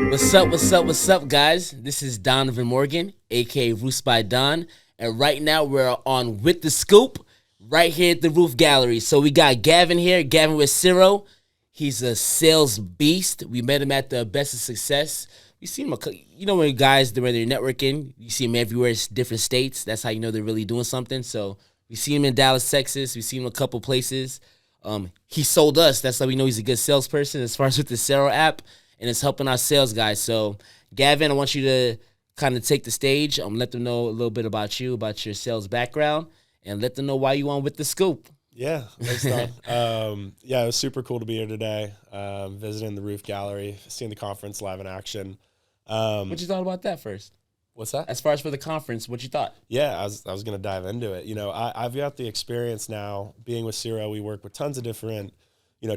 What's up, guys? This is Donovan Morgan, aka Roofs by Don, and right now we're on With the Scoop, right here at the Roof Gallery. So we got Gavin here, Gavin with Siro. He's a sales beast. We met him at the Best of Success. We seen him, when guys, when they're networking, you see him everywhere, it's different states. That's how you know they're really doing something. So we see him in Dallas, Texas. We seen him a couple places. He sold us. That's how we know he's a good salesperson as far as with the Siro app. And it's helping our sales guys. So, Gavin, I want you to kind of take the stage. Let them know a little bit about you, about your sales background, and let them know why you on With the Scoop. Yeah, thanks, Don. It was super cool to be here today, visiting the Roof Gallery, seeing the conference live in action. What you thought about that first? What's that? As far as for the conference, what you thought? Yeah, I was going to dive into it. I've got the experience now being with Siro. We work with tons of different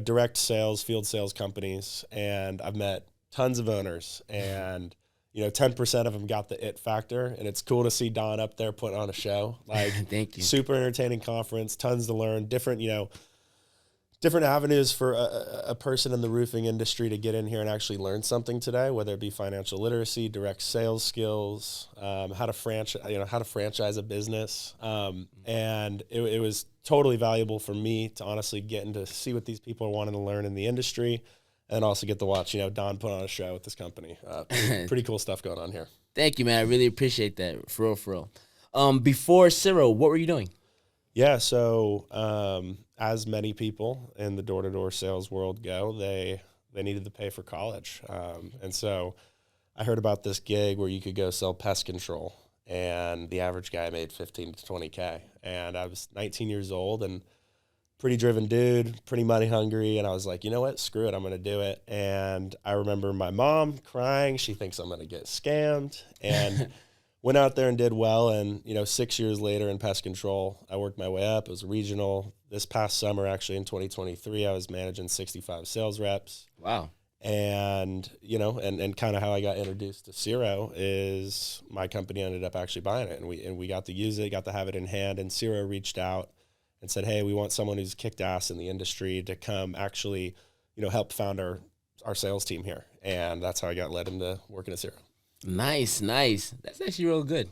direct sales, field sales companies, and I've met tons of owners, and 10% of them got the it factor, and it's cool to see Don up there putting on a show. Like, thank you. Super entertaining conference, tons to learn, different avenues for a person in the roofing industry to get in here and actually learn something today, whether it be financial literacy, direct sales skills, how to franchise a business. And it was totally valuable for me to honestly get to see what these people are wanting to learn in the industry, and also get to watch, Don put on a show with this company. Pretty cool stuff going on here. Thank you, man. I really appreciate that. For real. Before Siro, what were you doing? Yeah, so as many people in the door-to-door sales world go, they needed to pay for college. And so I heard about this gig where you could go sell pest control, and the average guy made 15 to 20K. And I was 19 years old and pretty driven dude, pretty money hungry, and I was like, you know what, screw it, I'm going to do it. And I remember my mom crying. She thinks I'm going to get scammed, and went out there and did well. And 6 years later in pest control, I worked my way up. It was regional. This past summer, actually in 2023, I was managing 65 sales reps. Wow. And and kind of how I got introduced to Siro is my company ended up actually buying it, and we got to use it, got to have it in hand. And Siro reached out and said, hey, we want someone who's kicked ass in the industry to come actually, help found our sales team here. And that's how I got led into working at Siro. Nice. That's actually real good.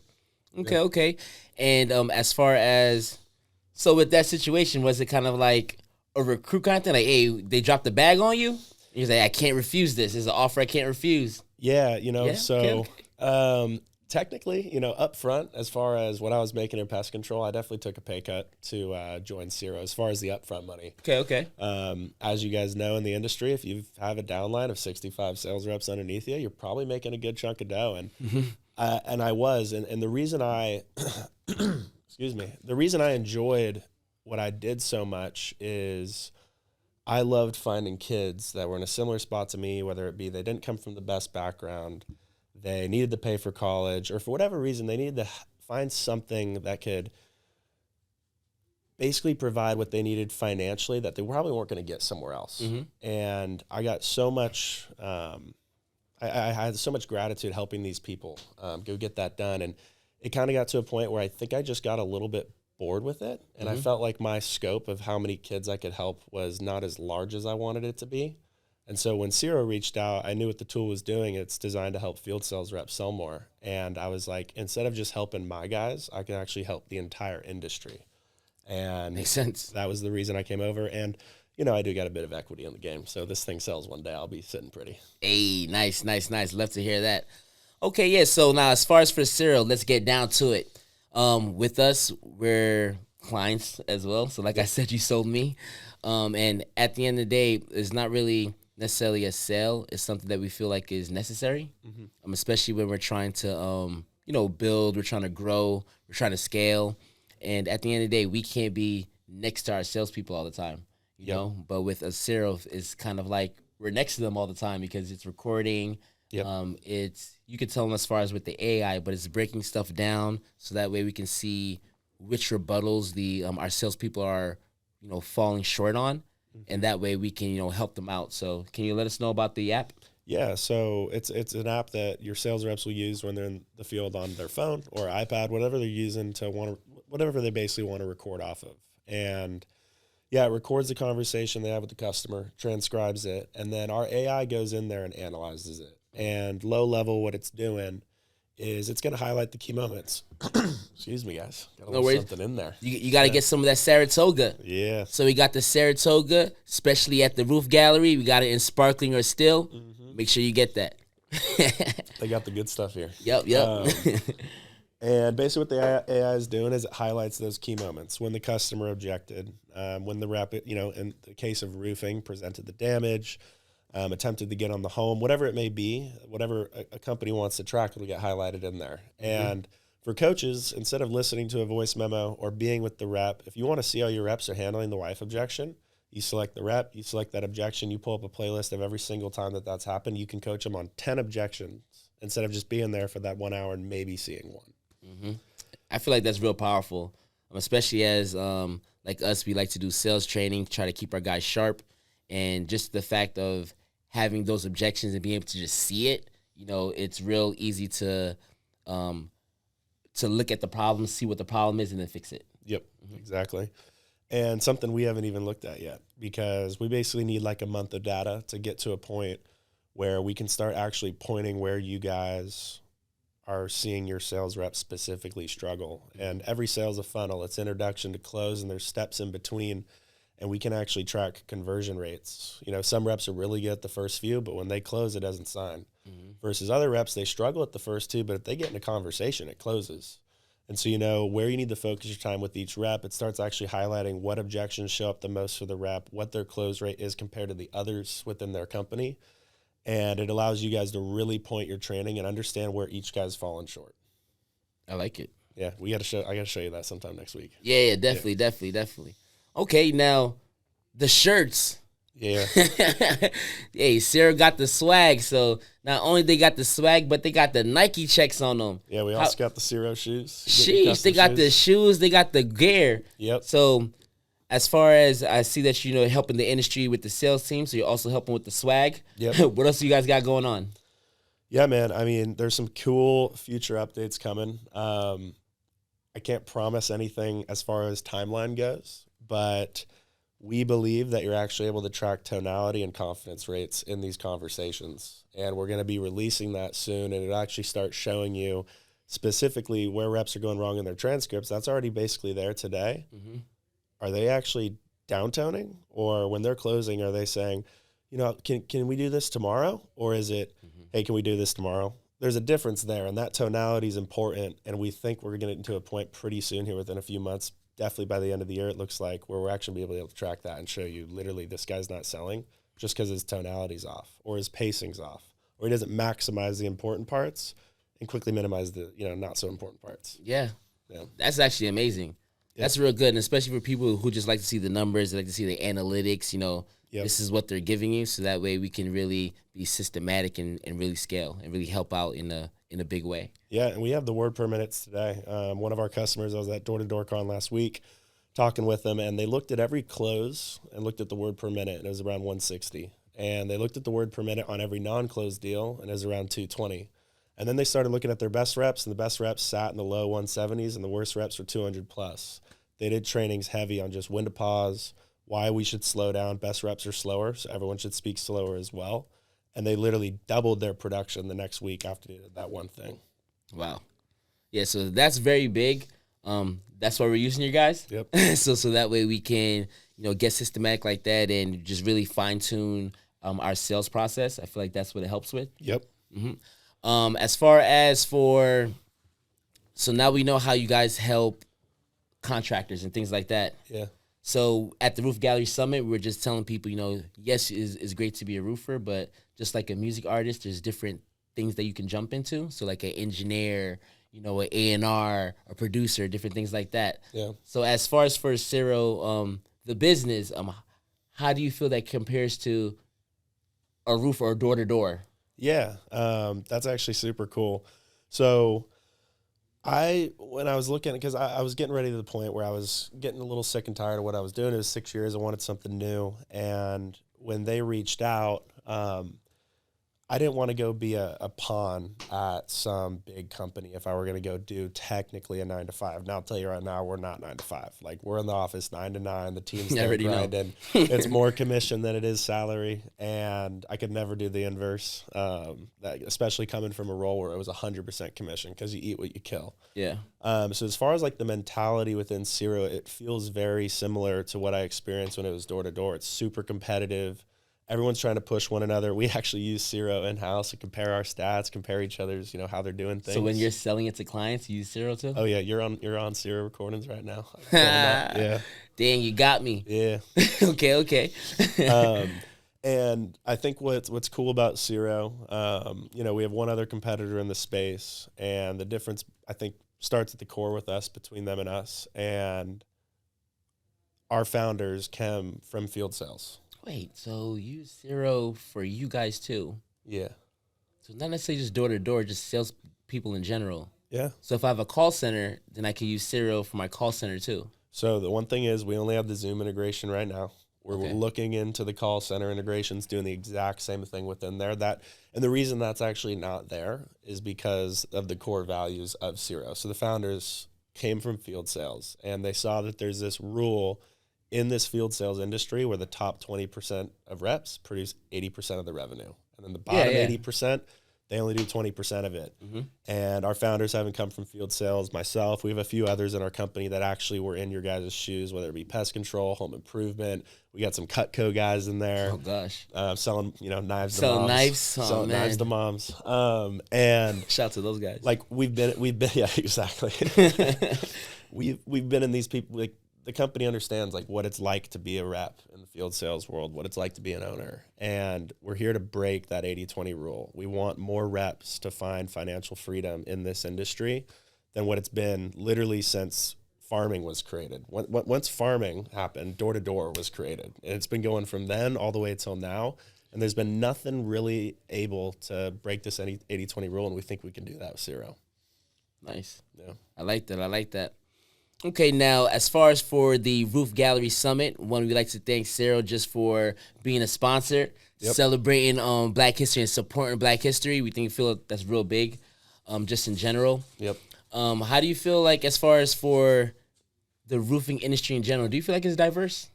Okay. And as far as, so with that situation, was it kind of like a recruit kind of thing? Like, hey, they dropped the bag on you? He's like, I can't refuse this. It's an offer I can't refuse. Yeah, technically, up front, as far as what I was making in pest control, I definitely took a pay cut to join Siro as far as the upfront money. Okay. As you guys know in the industry, if you have a downline of 65 sales reps underneath you, you're probably making a good chunk of dough. And and I was. And the reason I, the reason I enjoyed what I did so much is I loved finding kids that were in a similar spot to me, whether it be they didn't come from the best background, they needed to pay for college, or for whatever reason, they needed to find something that could basically provide what they needed financially that they probably weren't going to get somewhere else. Mm-hmm. And I got so much, I had so much gratitude helping these people go get that done. And it kind of got to a point where I think I just got a little bit bored with it. And I felt like my scope of how many kids I could help was not as large as I wanted it to be. And so when Siro reached out, I knew what the tool was doing. It's designed to help field sales reps sell more. And I was like, instead of just helping my guys, I can actually help the entire industry. And makes sense. That was the reason I came over. And, I do got a bit of equity in the game. So this thing sells one day, I'll be sitting pretty. Hey, nice. Love to hear that. Okay, yeah. So now as far as for Siro, let's get down to it. With us, we're clients as well. So like I said, you sold me. And at the end of the day, it's not really necessarily a sale. It's something that we feel like is necessary, especially when we're trying to, build, we're trying to grow, we're trying to scale. And at the end of the day, we can't be next to our salespeople all the time, you know? But with a Siro, it's kind of like we're next to them all the time because it's recording. Yep. You could tell them as far as with the AI, but it's breaking stuff down so that way we can see which rebuttals our salespeople are, falling short on, and that way we can, help them out. So can you let us know about the app? Yeah, so it's an app that your sales reps will use when they're in the field on their phone or iPad, whatever they're using whatever they basically want to record off of. And yeah, it records the conversation they have with the customer, transcribes it, and then our AI goes in there and analyzes it. And low level, what it's doing is it's going to highlight the key moments. Excuse me, guys. Got a little something in there. You got to get some of that Saratoga. Yeah. So we got the Saratoga, especially at the roof gallery. We got it in sparkling or still. Mm-hmm. Make sure you get that. They got the good stuff here. Yep. And basically what the AI is doing is it highlights those key moments. When the customer objected, when the rep, in the case of roofing, presented the damage, attempted to get on the home, whatever it may be, whatever a company wants to track, it'll get highlighted in there. Mm-hmm. And for coaches, instead of listening to a voice memo or being with the rep, if you want to see how your reps are handling the wife objection, you select the rep, you select that objection, you pull up a playlist of every single time that's happened. You can coach them on 10 objections instead of just being there for that 1 hour and maybe seeing one. Mm-hmm. I feel like that's real powerful, especially as like us, we like to do sales training, try to keep our guys sharp, and just the fact of having those objections and being able to just see it, it's real easy to look at the problem, see what the problem is, and then fix it. Yep, exactly. And something we haven't even looked at yet, because we basically need like a month of data to get to a point where we can start actually pointing where you guys are seeing your sales reps specifically struggle. And every sale is a funnel. It's introduction to close, and there's steps in between, and we can actually track conversion rates. Some reps are really good at the first few, but when they close, it doesn't sign. Mm-hmm. Versus other reps, they struggle at the first two, but if they get in a conversation, it closes. And so where you need to focus your time with each rep. It starts actually highlighting what objections show up the most for the rep, what their close rate is compared to the others within their company. And it allows you guys to really point your training and understand where each guy's fallen short. I like it. Yeah, I got to show you that sometime next week. Yeah, definitely. Okay, now the shirts. Yeah. Hey, Siro got the swag. So not only they got the swag, but they got the Nike checks on them. Yeah, we also got the Siro shoes. Sheesh, they got the shoes, they got the gear. Yep. So as far as I see that helping the industry with the sales team, so you're also helping with the swag. Yep. What else do you guys got going on? Yeah, man. I mean, there's some cool future updates coming. I can't promise anything as far as timeline goes, but we believe that you're actually able to track tonality and confidence rates in these conversations. And we're going to be releasing that soon, and it'll actually start showing you specifically where reps are going wrong in their transcripts. That's already basically there today. Mm-hmm. Are they actually downtoning? Or when they're closing, are they saying, can we do this tomorrow? Or is it, hey, can we do this tomorrow? There's a difference there, and that tonality is important, and we think we're going to get into a point pretty soon here within a few months, definitely by the end of the year, it looks like, where we're actually be able to track that and show you literally this guy's not selling just because his tonality's off or his pacing's off or he doesn't maximize the important parts and quickly minimize the not so important parts. Yeah. That's actually amazing. Yep. That's real good, and especially for people who just like to see the numbers, they like to see the analytics, Yep. This is what they're giving you, so that way we can really be systematic and really scale and really help out in a big way. Yeah, and we have the word per minutes today. One of our customers, I was at Door-to-Door Con last week talking with them, and they looked at every close and looked at the word per minute, and it was around 160. And they looked at the word per minute on every non-closed deal, and it was around 220. And then they started looking at their best reps, and the best reps sat in the low 170s, and the worst reps were 200 plus. They did trainings heavy on just when to pause, why we should slow down. Best reps are slower, so everyone should speak slower as well. And they literally doubled their production the next week after they did that one thing. Wow. Yeah, so that's very big. That's why we're using you guys. Yep. so that way we can, get systematic like that and just really fine-tune our sales process. I feel like that's what it helps with. Yep. Mm-hmm. As far as so now we know how you guys help contractors and things like that. Yeah. So at the Roof Gallery Summit, we were just telling people, yes, it's great to be a roofer, but just like a music artist, there's different things that you can jump into. So like an engineer, an A&R, a producer, different things like that. Yeah. So as far as for Siro, the business, how do you feel that compares to a roofer or door-to-door? Yeah, that's actually super cool. So when I was looking, because I was getting ready to the point where I was getting a little sick and tired of what I was doing. It was 6 years. I wanted something new. And when they reached out, I didn't want to go be a pawn at some big company if I were going to go do technically a 9 to 5. Now I'll tell you right now, we're not 9 to 5. Like we're in the office 9 to 9. The team's there grinding. It's more commission than it is salary, and I could never do the inverse. Especially coming from a role where it was 100% commission because you eat what you kill. Yeah. So as far as like the mentality within Siro, it feels very similar to what I experienced when it was door to door. It's super competitive. Everyone's trying to push one another. We actually use Siro in-house to compare our stats, compare each other's, how they're doing things. So when you're selling it to clients, you use Siro too? Oh yeah, you're on Siro recordings right now. Yeah. Dang, you got me. Yeah. Okay. And I think what's cool about Siro, we have one other competitor in the space, and the difference I think starts at the core with us, between them and us, and our founders came from field sales. Wait, so you use Siro for you guys too? Yeah. So not necessarily just door to door, just sales people in general. Yeah. So if I have a call center, then I can use Siro for my call center too. So the one thing is we only have the Zoom integration right now. We're looking into the call center integrations, doing the exact same thing within there. And the reason that's actually not there is because of the core values of Siro. So the founders came from field sales, and they saw that there's this rule in this field sales industry where the top 20% of reps produce 80% of the revenue. And then the bottom 80%, they only do 20% of it. Mm-hmm. And our founders haven't come from field sales. Myself, we have a few others in our company that actually were in your guys' shoes, whether it be pest control, home improvement. We got some Cutco guys in there. Oh gosh. Selling, knives to selling moms. Knives? Selling man. knives to moms. And shout out to those guys. Like we've been yeah, exactly. we've been in these people, like, the company understands like what it's like to be a rep in the field sales world, what it's like to be an owner. And we're here to break that 80-20 rule. We want more reps to find financial freedom in this industry than what it's been literally since farming was created. Once farming happened, door to door was created. And it's been going from then all the way till now. And there's been nothing really able to break this 80-20 rule. And we think we can do that with Siro. Nice. Yeah. I like that. Okay, now, as far as for the Roof Gallery Summit, we'd like to thank Siro just for being a sponsor, celebrating Black history and supporting Black history. We feel that's real big, just in general. Yep. How do you feel like as far as for the roofing industry in general? Do you feel like it's diverse?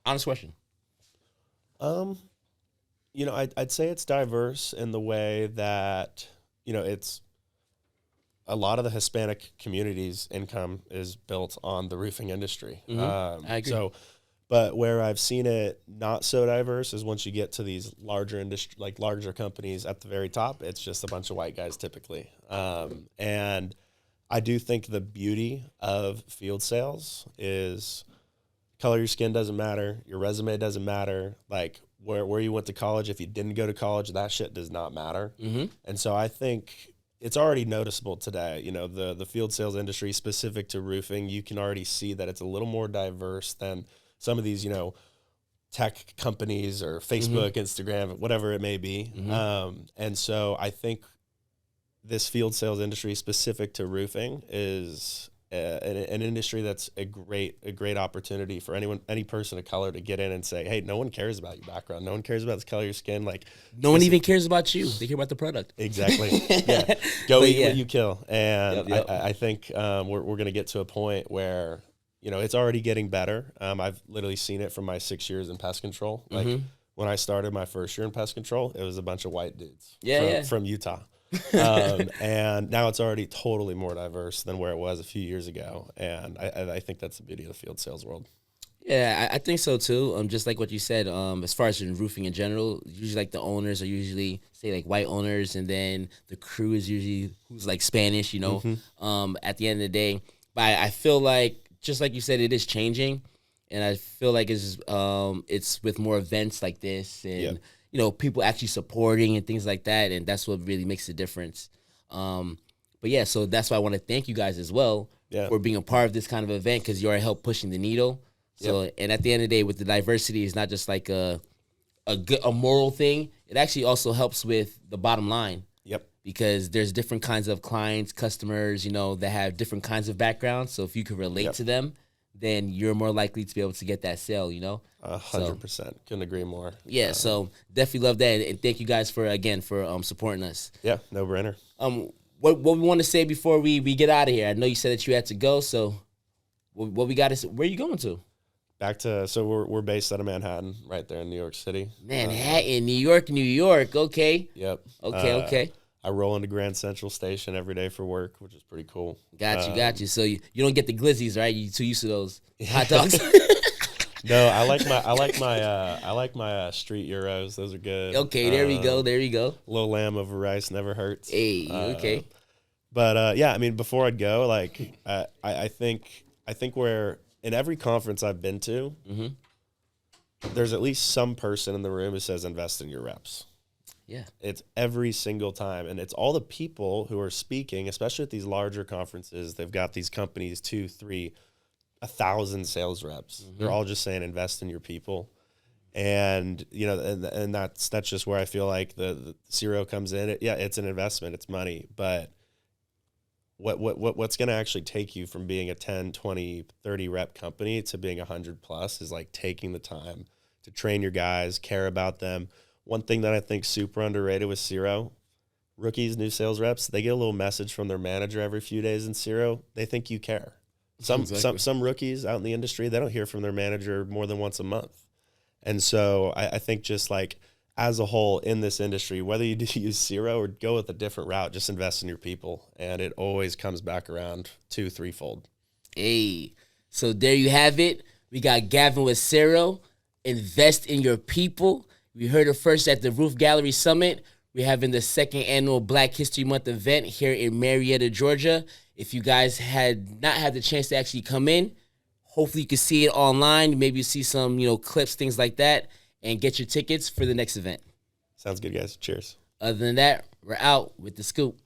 Honest question. I'd say it's diverse in the way that, it's a lot of the Hispanic community's income is built on the roofing industry. Mm-hmm. I agree. But where I've seen it not so diverse is once you get to these larger larger companies at the very top, it's just a bunch of white guys typically. And I do think the beauty of field sales is color of your skin doesn't matter. Your resume doesn't matter. Like where you went to college, if you didn't go to college, that shit does not matter. Mm-hmm. And so I think it's already noticeable today. The field sales industry specific to roofing, you can already see that it's a little more diverse than some of these, tech companies or Facebook, Instagram, whatever it may be. Mm-hmm. And so I think this field sales industry specific to roofing is an industry that's a great opportunity for any person of color to get in and say, hey, no one cares about your background. No one cares about the color of your skin. Like no one even cares about you. They care about the product. Exactly. Yeah. Go eat what you kill. And yep. I think we're going to get to a point where, it's already getting better. I've literally seen it from my 6 years in pest control. Like when I started my first year in pest control, it was a bunch of white dudes from Utah. And now it's already totally more diverse than where it was a few years ago. And I think that's the beauty of the field sales world. Yeah, I think so too. Just like what you said, as far as in roofing in general, usually like the owners are usually say like white owners, and then the crew is usually who's like Spanish, at the end of the day. But I feel like, just like you said, it is changing. And I feel like it's with more events like this and people actually supporting and things like that, and that's what really makes the difference. But yeah, so that's why I want to thank you guys as well for being a part of this kind of event, because you are help pushing the needle. So, and at the end of the day, with the diversity, it's not just like a moral thing. It actually also helps with the bottom line. Yep. Because there's different kinds of clients, customers, that have different kinds of backgrounds. So if you can relate to them, then you're more likely to be able to get that sale, 100%. Couldn't agree more. Yeah, so definitely love that, and thank you guys for supporting us. Yeah, no brainer. What we want to say before we get out of here? I know you said that you had to go, so what we got to say? Where are you going to? So we're based out of Manhattan, right there in New York City. Manhattan, New York. Okay. Yep. Okay. I roll into Grand Central Station every day for work, which is pretty cool. Got you. So you don't get the glizzies, right? You too used to those hot dogs. No, I like my street gyros. Those are good. Okay, there we go. Little lamb over rice never hurts. Hey, okay. But yeah, I mean, before I'd go, like I think where in every conference I've been to, there's at least some person in the room who says invest in your reps. Yeah. It's every single time. And it's all the people who are speaking, especially at these larger conferences. They've got these companies, 2, 3, 1,000 sales reps. They're all just saying invest in your people. And, and that's just where I feel like the Siro comes in. It's an investment. It's money. But what's going to actually take you from being a 10, 20, 30 rep company to being 100 plus is like taking the time to train your guys, care about them. One thing that I think super underrated with Siro, rookies, new sales reps, they get a little message from their manager every few days in Siro. They think you care. Some rookies out in the industry, they don't hear from their manager more than once a month. And so I think just like as a whole in this industry, whether you use Siro or go with a different route, just invest in your people. And it always comes back around 2, 3-fold. Hey, so there you have it. We got Gavin with Siro. Invest in your people. We heard it first at the Roof Gallery Summit. We're having the second annual Black History Month event here in Marietta, Georgia. If you guys had not had the chance to actually come in, hopefully you can see it online. Maybe you see some, clips, things like that, and get your tickets for the next event. Sounds good, guys. Cheers. Other than that, we're out with the scoop.